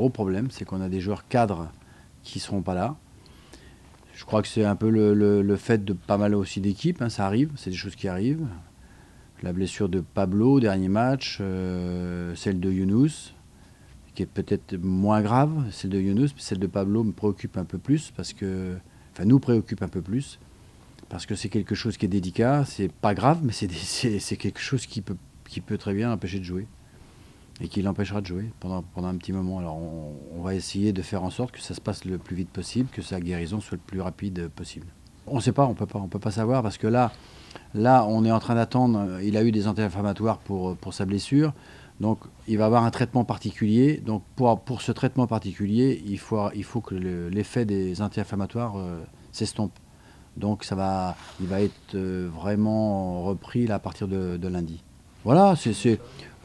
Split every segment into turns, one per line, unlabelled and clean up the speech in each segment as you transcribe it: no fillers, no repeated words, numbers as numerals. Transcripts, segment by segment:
gros problème, c'est qu'on a des joueurs cadres qui ne seront pas là. Je crois que c'est un peu le fait de pas mal aussi d'équipes, hein, ça arrive, c'est des choses qui arrivent. La blessure de Pablo, dernier match, celle de Younous, qui est peut-être moins grave, celle de Younous, mais celle de Pablo me préoccupe un peu plus, nous préoccupe un peu plus, parce que c'est quelque chose qui est délicat, c'est pas grave, mais c'est quelque chose qui peut très bien l'empêcher de jouer, et qui l'empêchera de jouer pendant un petit moment. Alors on va essayer de faire en sorte que ça se passe le plus vite possible, que sa guérison soit le plus rapide possible. On ne sait pas, on peut pas savoir, parce que là, on est en train d'attendre. Il a eu des anti-inflammatoires pour sa blessure. Donc, il va avoir un traitement particulier. Donc, pour ce traitement particulier, il faut que l'effet des anti-inflammatoires s'estompe. Donc, il va être vraiment repris là, à partir de lundi. Voilà,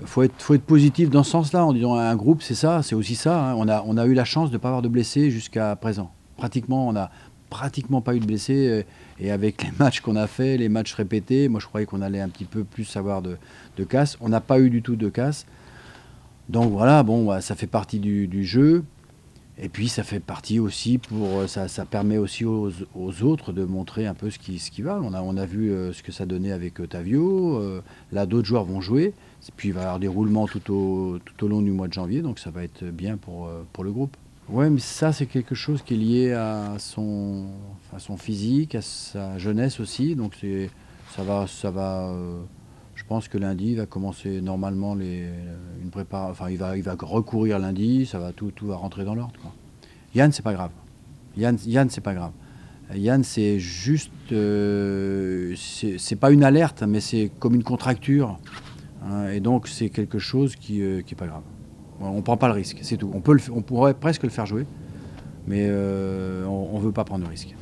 faut être positif dans ce sens-là, en disant un groupe, c'est ça, c'est aussi ça. Hein. On a eu la chance de ne pas avoir de blessés jusqu'à présent. Pratiquement, on n'a pratiquement pas eu de blessés. Et avec les matchs qu'on a fait, les matchs répétés, moi je croyais qu'on allait un petit peu plus avoir de casse. On n'a pas eu du tout de casse. Donc voilà, bon, ça fait partie du jeu. Et puis ça fait partie aussi ça permet aussi aux autres de montrer un peu ce qui va. On a vu ce que ça donnait avec Tavio. Là, d'autres joueurs vont jouer. Puis il va y avoir des roulements tout au long du mois de janvier. Donc ça va être bien pour le groupe. Ouais, mais ça, c'est quelque chose qui est lié à son physique, à sa jeunesse aussi. Donc ça va. Je pense que lundi, il va commencer normalement une préparation. Enfin, il va recourir lundi. Tout va rentrer dans l'ordre, quoi. Yann, c'est pas grave. Yann, c'est pas grave. Yann, c'est juste, c'est pas une alerte, mais c'est comme une contracture, hein, et donc c'est quelque chose qui est pas grave. On ne prend pas le risque, c'est tout. On pourrait presque le faire jouer, mais on ne veut pas prendre le risque.